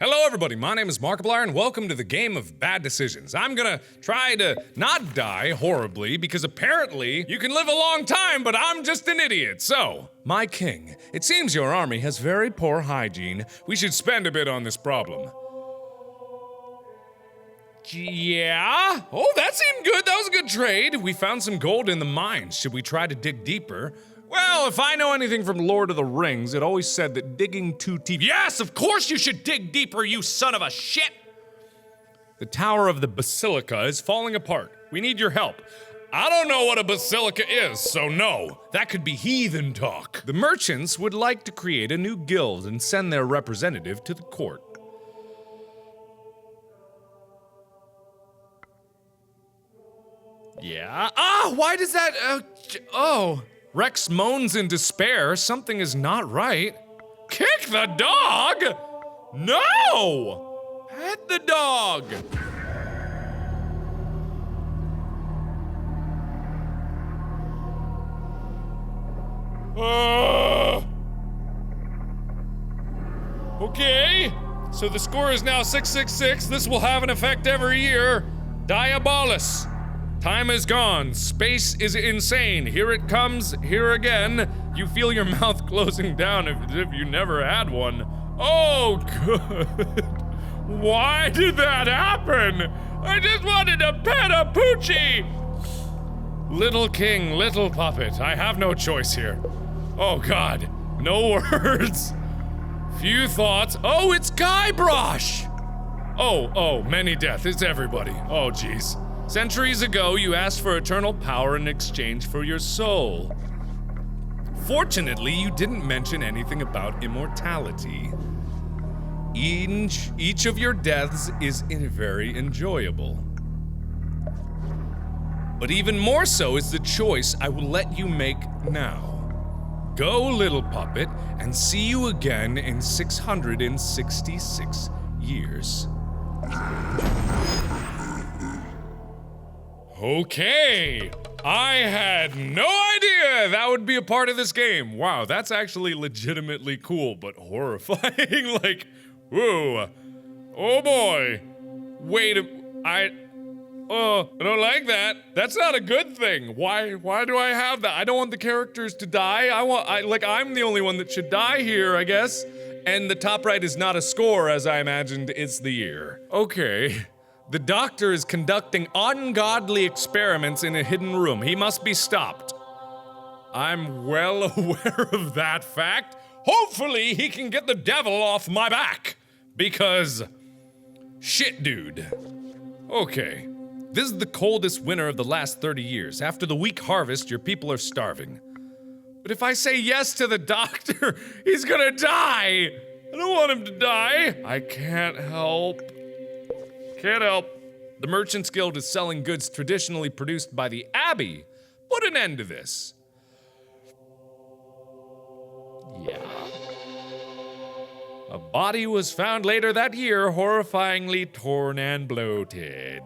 Hello everybody, my name is Markiplier and welcome to the game of bad decisions. I'm gonna try to not die horribly because apparently you can live a long time, but I'm just an idiot. So, my king, it seems your army has very poor hygiene. We should spend a bit on this problem. Yeah? Oh, that seemed good. That was a good trade. We found some gold in the mines. Should we try to dig deeper? Well, if I know anything from Lord of the Rings, it always said that digging too deep— Yes, of course you should dig deeper, you son of a shit! The Tower of the Basilica is falling apart. We need your help. I don't know what a basilica is, so no. That could be heathen talk. The merchants would like to create a new guild and send their representative to the court. Yeah? Why does that— Rex moans in despair. Something is not right. Kick the dog? No! Pet the dog! Okay. So the score is now 666. This will have an effect every year. Diabolus. Time is gone. Space is insane. Here it comes. Here again. You feel your mouth closing down as if you never had one. Oh, good. Why did that happen? I just wanted to pet a poochie. Little king, little puppet. I have no choice here. Oh, God. No words. Few thoughts. Oh, it's Guybrush. Oh, many deaths. It's everybody. Oh, jeez. Centuries ago, you asked for eternal power in exchange for your soul. Fortunately, you didn't mention anything about immortality. Each of your deaths is very enjoyable. But even more so is the choice I will let you make now. Go, little puppet, and see you again in 666 years. Okay, I had no idea that would be a part of this game. Wow, that's actually legitimately cool, but horrifying. Like, whoa, oh boy. Wait, I don't like that. That's not a good thing. Why do I have that? I don't want the characters to die. I'm the only one that should die here, I guess. And the top right is not a score, as I imagined, it's the year. Okay. The doctor is conducting ungodly experiments in a hidden room. He must be stopped. I'm well aware of that fact. Hopefully he can get the devil off my back. Because, shit, dude. Okay, this is the coldest winter of the last 30 years. After the weak harvest, your people are starving. But if I say yes to the doctor, he's gonna die. I don't want him to die. I can't help. Can't help. The Merchants Guild is selling goods traditionally produced by the Abbey. Put an end to this. Yeah. A body was found later that year, horrifyingly torn and bloated.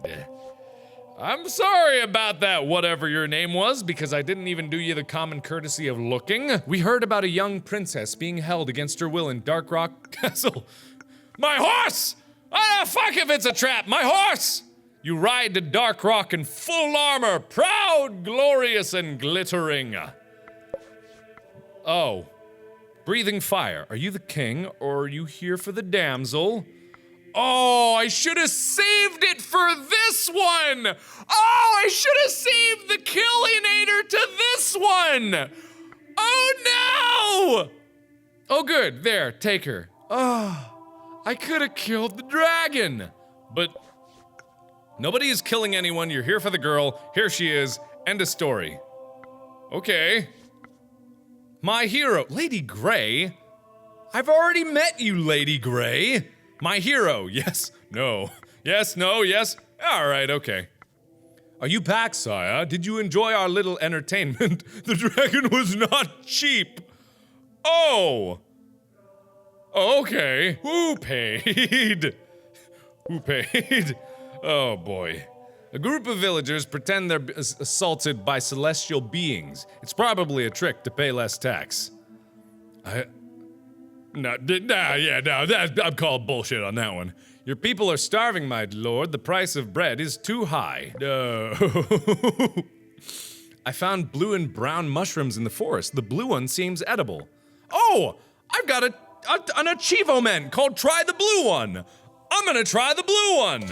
I'm sorry about that, whatever your name was, because I didn't even do you the common courtesy of looking. We heard about a young princess being held against her will in Dark Rock Castle. My horse! Fuck if it's a trap! My horse! You ride to Dark Rock in full armor, proud, glorious, and glittering. Oh. Breathing fire. Are you the king, or are you here for the damsel? Oh, I should have saved it for this one! Oh, I should have saved the Killinator to this one! Oh no! Oh good, there, take her. Oh. I could have killed the dragon, but nobody is killing anyone. You're here for the girl. Here she is. End of story. Okay. My hero, Lady Grey. I've already met you, Lady Grey. My hero. Yes. No. Yes. No. Yes. All right. Okay. Are you back, sire? Did you enjoy our little entertainment? The dragon was not cheap. Oh. Okay. Who paid? Who paid? Oh boy. A group of villagers pretend they're assaulted by celestial beings. It's probably a trick to pay less tax. No, I'm called bullshit on that one. Your people are starving, my lord. The price of bread is too high. No. I found blue and brown mushrooms in the forest. The blue one seems edible. Oh, I've got an achievement called Try the Blue One. I'm gonna try the blue one.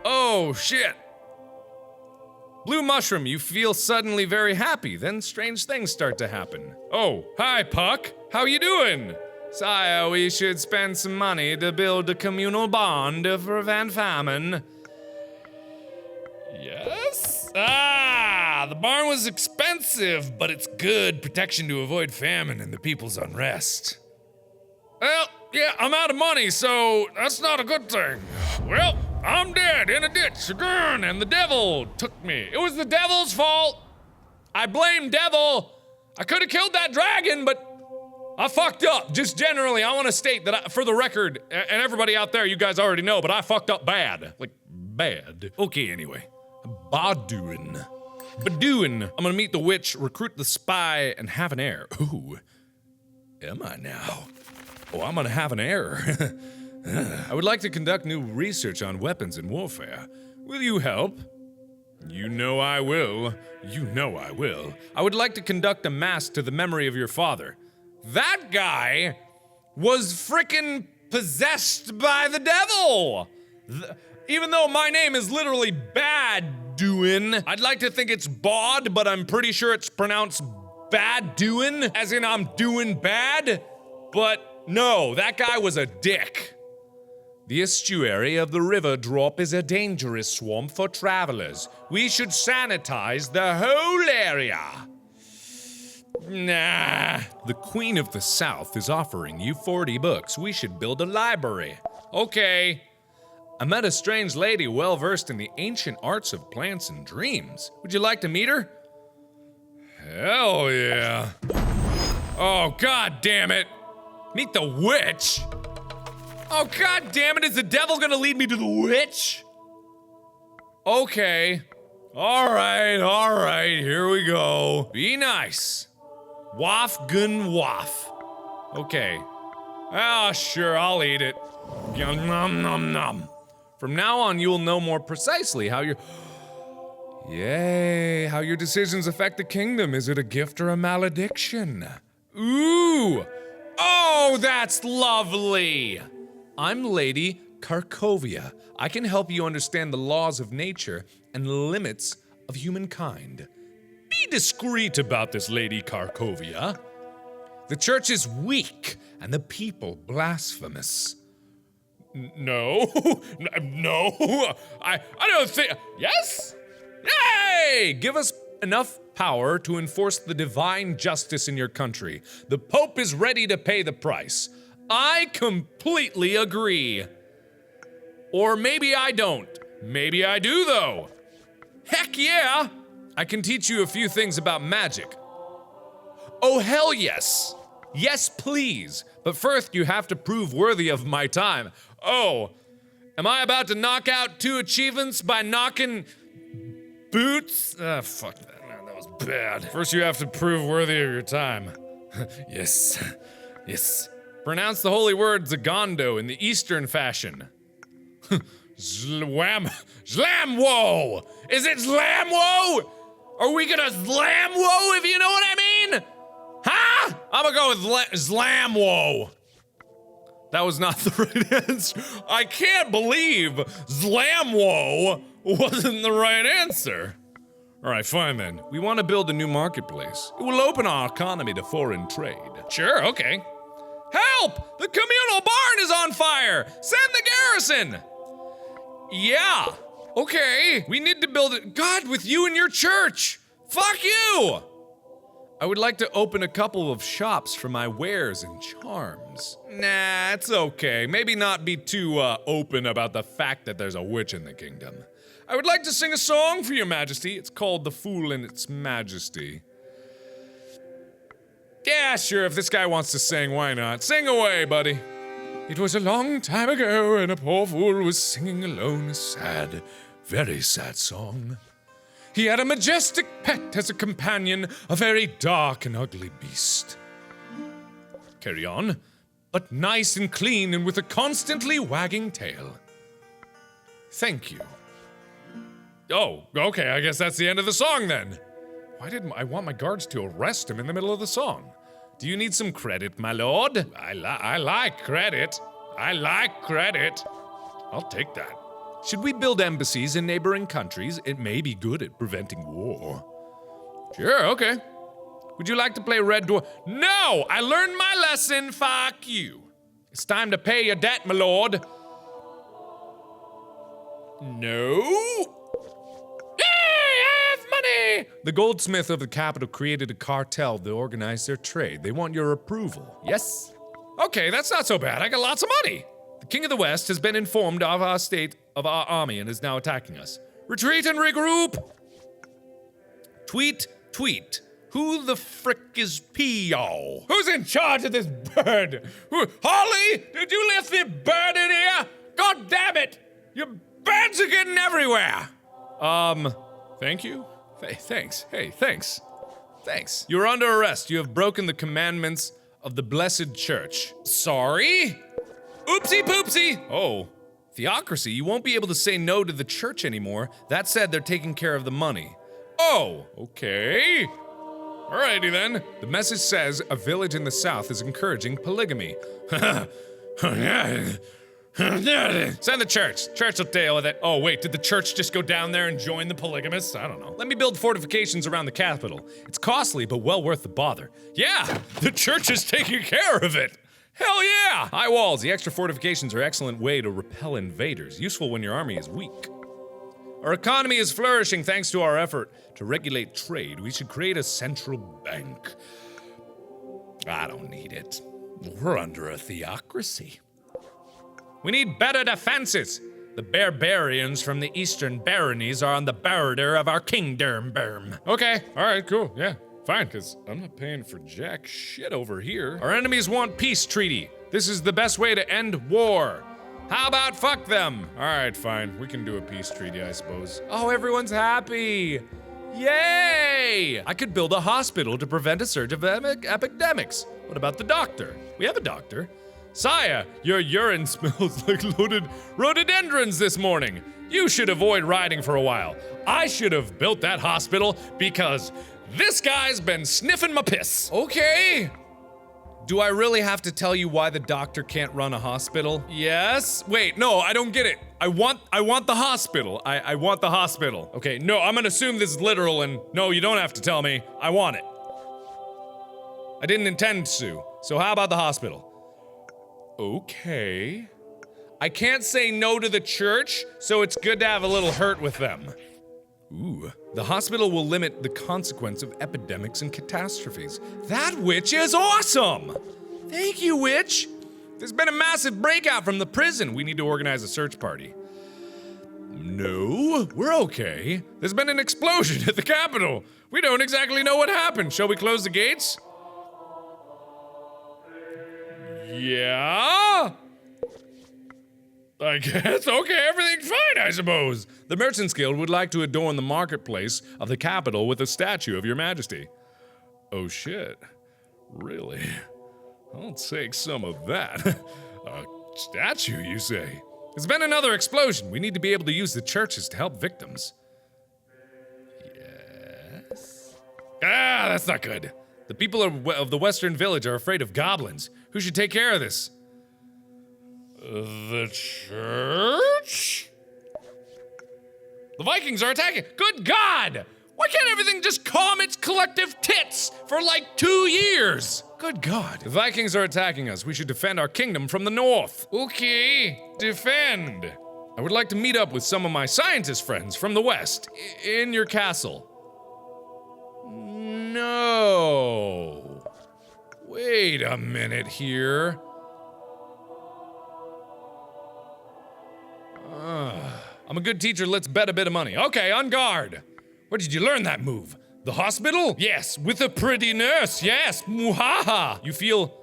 Oh, shit. Blue mushroom, you feel suddenly very happy. Then strange things start to happen. Oh, hi, Puck. How you doing? Sire, we should spend some money to build a communal bond to prevent famine. Yes? The barn was expensive, but it's good protection to avoid famine and the people's unrest. Well, yeah, I'm out of money, so that's not a good thing. Well, I'm dead in a ditch again, and the devil took me. It was the devil's fault. I blame devil. I could have killed that dragon, but I fucked up. Just generally, I want to state that for the record, and everybody out there, you guys already know, but I fucked up bad. Like, bad. Okay, anyway. Baduin. I'm gonna meet the witch, recruit the spy, and have an heir. Ooh. Am I now? Oh, I'm gonna have an heir. I would like to conduct new research on weapons and warfare. Will you help? You know I will. You know I will. I would like to conduct a mass to the memory of your father. That guy was frickin' possessed by the devil! Even though my name is literally Bad-Doin', I'd like to think it's Bod, but I'm pretty sure it's pronounced Bad-Doin', as in I'm doing bad. But no, that guy was a dick. The estuary of the river drop is a dangerous swamp for travelers. We should sanitize the whole area. Nah. The Queen of the South is offering you 40 books. We should build a library. Okay. I met a strange lady well versed in the ancient arts of plants and dreams. Would you like to meet her? Hell yeah. Oh, god damn it. Meet the witch? Oh, god damn it, is the devil gonna lead me to the witch? Okay. Alright, here we go. Be nice. Waff gun waff. Okay. Ah, sure, I'll eat it. Yum nom nom nom. From now on, you'll know more precisely how your... Yay, how your decisions affect the kingdom. Is it a gift or a malediction? Ooh! Oh, that's lovely! I'm Lady Karkovia. I can help you understand the laws of nature and limits of humankind. Be discreet about this, Lady Karkovia. The church is weak and the people blasphemous. No, I don't think, yes? Yay! Give us enough power to enforce the divine justice in your country. The Pope is ready to pay the price. I completely agree. Or maybe I don't. Maybe I do, though. Heck yeah! I can teach you a few things about magic. Oh, hell yes! Yes, please. But first, you have to prove worthy of my time. Oh, am I about to knock out 2 achievements by knocking boots? Fuck that, man, that was bad. First, you have to prove worthy of your time. Yes. Pronounce the holy word Zagondo in the Eastern fashion. Zlamwo! Is it Zlamwo? Are we gonna Zlamwo, if you know what I mean? Huh? I'm gonna go with Zlamwo. That was not the right answer. I can't believe Zlamwo wasn't the right answer. All right, fine then. We want to build a new marketplace. It will open our economy to foreign trade. Sure, okay. Help! The communal barn is on fire! Send the garrison! Yeah, okay. We need to build it. God, with you and your church! Fuck you! I would like to open a couple of shops for my wares and charms. Nah, it's okay. Maybe not be too open about the fact that there's a witch in the kingdom. I would like to sing a song for your majesty. It's called The Fool in Its Majesty. Yeah, sure, if this guy wants to sing, why not? Sing away, buddy. It was a long time ago, and a poor fool was singing alone a sad, very sad song. He had a majestic pet as a companion, a very dark and ugly beast. Carry on. But nice and clean and with a constantly wagging tail. Thank you. Oh, okay, I guess that's the end of the song then. Why did I want my guards to arrest him in the middle of the song? Do you need some credit, my lord? I like credit. I like credit. I'll take that. Should we build embassies in neighboring countries? It may be good at preventing war. Sure, okay. Would you like to play Red Dwarf? No! I learned my lesson, fuck you. It's time to pay your debt, my lord. No? I have money! The goldsmith of the capital created a cartel to organize their trade. They want your approval. Yes? Okay, that's not so bad. I got lots of money. The king of the West has been informed of our state of our army and is now attacking us. Retreat and regroup! Tweet. Who the frick is P.O.? Who's in charge of this bird? Holly, did you lift the bird in here? God damn it! Your birds are getting everywhere! Thank you? Thanks. Hey, thanks. Thanks. You're under arrest. You have broken the commandments of the blessed church. Sorry? Oopsie poopsie! Oh. Theocracy, you won't be able to say no to the church anymore. That said, they're taking care of the money. Oh, okay. Alrighty then. The message says a village in the south is encouraging polygamy. Send the church. Church will deal with it. Oh wait, did the church just go down there and join the polygamists? I don't know. Let me build fortifications around the capital. It's costly, but well worth the bother. Yeah, the church is taking care of it. Hell yeah! High walls. The extra fortifications are an excellent way to repel invaders. Useful when your army is weak. Our economy is flourishing thanks to our effort to regulate trade. We should create a central bank. I don't need it. We're under a theocracy. We need better defenses. The barbarians from the eastern baronies are on the border of our kingdom. Okay, alright, cool, yeah. Fine, because I'm not paying for jack shit over here. Our enemies want peace treaty. This is the best way to end war. How about fuck them? Alright, fine. We can do a peace treaty, I suppose. Oh, everyone's happy. Yay! I could build a hospital to prevent a surge of epidemics. What about the doctor? We have a doctor. Sire, your urine smells like loaded rhododendrons this morning. You should avoid riding for a while. I should have built that hospital because this guy's been sniffing my piss. Okay. Do I really have to tell you why the doctor can't run a hospital? Yes? Wait, no, I don't get it. I want the hospital. I want the hospital. Okay, no, I'm gonna assume this is literal and no, you don't have to tell me. I want it. I didn't intend to. So how about the hospital? Okay. I can't say no to the church, so it's good to have a little hurt with them. Ooh. The hospital will limit the consequence of epidemics and catastrophes. That witch is awesome! Thank you, witch! There's been a massive breakout from the prison. We need to organize a search party. No, we're okay. There's been an explosion at the Capitol. We don't exactly know what happened. Shall we close the gates? Yeah? I guess, okay, everything's fine, I suppose. The Merchants Guild would like to adorn the marketplace of the capital with a statue of your majesty. Oh shit, really? I'll take some of that. A statue, you say? There's been another explosion. We need to be able to use the churches to help victims. Yes? Ah, that's not good. The people of the Western Village are afraid of goblins. Who should take care of this? The church? The Vikings are attacking. Good God! Why can't everything just calm its collective tits for like 2 years? Good God. The Vikings are attacking us. We should defend our kingdom from the north. Okay, defend. I would like to meet up with some of my scientist friends from the west in your castle. No. Wait a minute here. I'm a good teacher, let's bet a bit of money. Okay, on guard. Where did you learn that move? The hospital? Yes, with a pretty nurse, yes, muhaha. You feel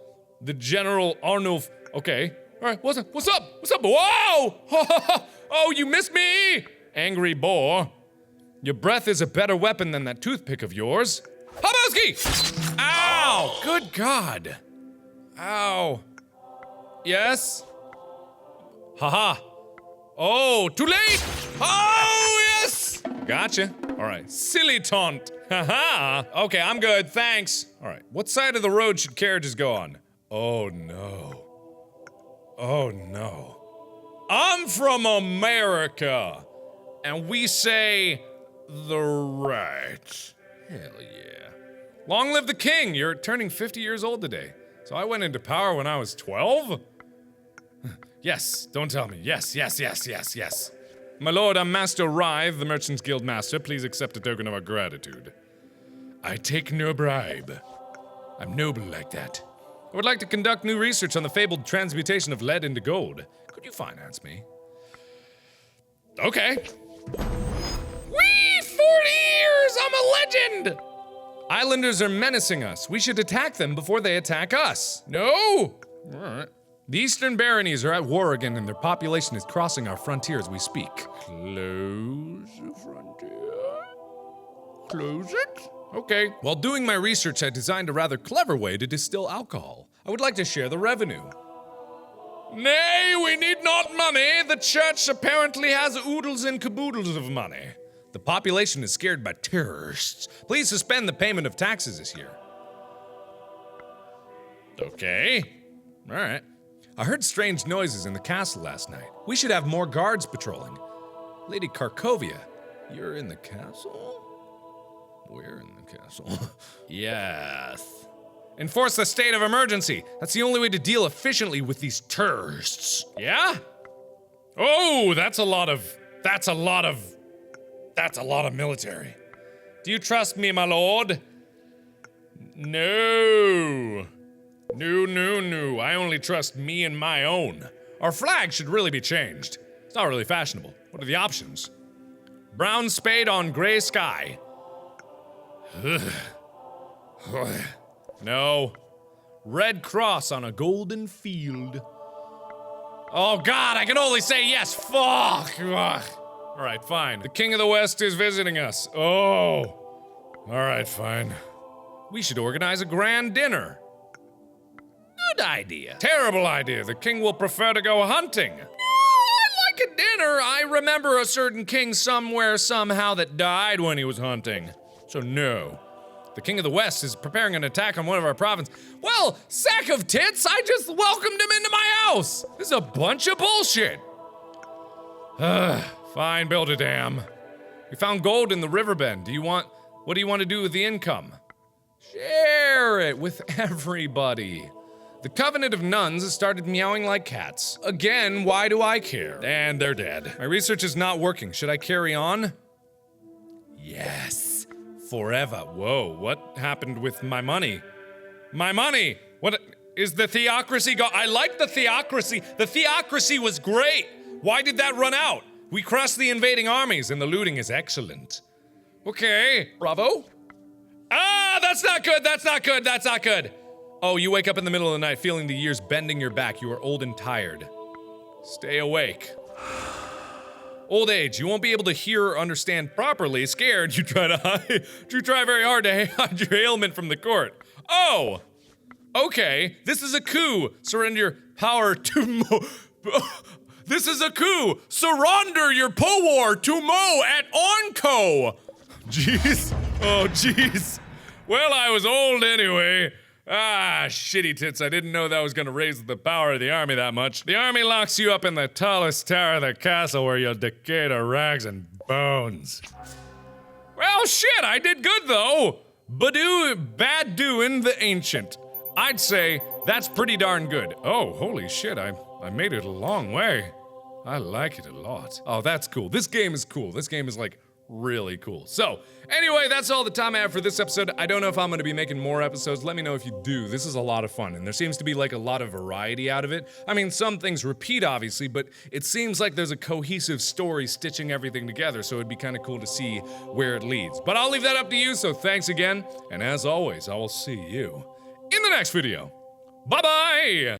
the General Arnulf, okay. All right, what's up, whoa! Oh, you missed me! Angry boar. Your breath is a better weapon than that toothpick of yours. Habowski! Ow, good God. Ow. Yes? Haha. Oh, too late! Oh, yes! Gotcha. Alright. Silly taunt. Haha. Okay, I'm good, thanks. Alright, what side of the road should carriages go on? Oh no. Oh no. I'm from America, and we say the right. Hell yeah. Long live the king! You're turning 50 years old today. So I went into power when I was 12? Yes, don't tell me. Yes, yes, yes, yes, yes. My lord, I'm Master Writhe, the Merchants Guild Master. Please accept a token of our gratitude. I take no bribe. I'm noble like that. I would like to conduct new research on the fabled transmutation of lead into gold. Could you finance me? Okay. Whee! 40 years! I'm a legend! Islanders are menacing us. We should attack them before they attack us. No! Alright. The Eastern Baronies are at war again and their population is crossing our frontier as we speak. Close the frontier? Close it? Okay. While doing my research, I designed a rather clever way to distill alcohol. I would like to share the revenue. Nay, we need not money. The church apparently has oodles and caboodles of money. The population is scared by terrorists. Please suspend the payment of taxes this year. Okay. Alright. I heard strange noises in the castle last night. We should have more guards patrolling. Lady Karkovia, you're in the castle? We're in the castle. Yes. Enforce the state of emergency. That's the only way to deal efficiently with these terrorists. Yeah? Oh, that's a lot of military. Do you trust me, my lord? No. No. I only trust me and my own. Our flag should really be changed. It's not really fashionable. What are the options? Brown spade on gray sky. No. Red cross on a golden field. Oh god, I can only say yes. Fuck. Ugh. Alright, fine. The King of the West is visiting us. Oh. Alright, fine. We should organize a grand dinner. Good idea. Terrible idea. The king will prefer to go hunting. I like a dinner. I remember a certain king somewhere, somehow that died when he was hunting. So no. The King of the West is preparing an attack on one of our provinces. Well, sack of tits, I just welcomed him into my house. This is a bunch of bullshit. Fine, build a dam. We found gold in the riverbend. What do you want to do with the income? Share it with everybody. The Covenant of Nuns has started meowing like cats. Again, why do I care? And they're dead. My research is not working. Should I carry on? Yes. Forever. Whoa, what happened with my money? My money! What is the Theocracy I like the Theocracy. The Theocracy was great. Why did that run out? We crushed the invading armies and the looting is excellent. Okay, bravo. Ah, that's not good, that's not good, that's not good. Oh, you wake up in the middle of the night feeling the years bending your back. You are old and tired. Stay awake. Old age, you won't be able to hear or understand properly. Scared, you try very hard to hide your ailment from the court. Oh! Okay, this is a coup. Surrender your power to This is a coup. Surrender your power to Mo at Onco. Jeez. Oh, jeez. Well, I was old anyway. Ah, shitty tits, I didn't know that was gonna raise the power of the army that much. The army locks you up in the tallest tower of the castle where you'll decay to rags and bones. Well, shit, I did good though. Bad doing the ancient. I'd say that's pretty darn good. Oh, holy shit, I made it a long way. I like it a lot. Oh, that's cool. This game is cool. This game is like really cool. So, anyway, that's all the time I have for this episode. I don't know if I'm gonna be making more episodes. Let me know if you do. This is a lot of fun, and there seems to be like a lot of variety out of it. I mean, some things repeat, obviously, but it seems like there's a cohesive story stitching everything together, so it'd be kind of cool to see where it leads. But I'll leave that up to you, so thanks again, and as always, I will see you in the next video. Bye-bye!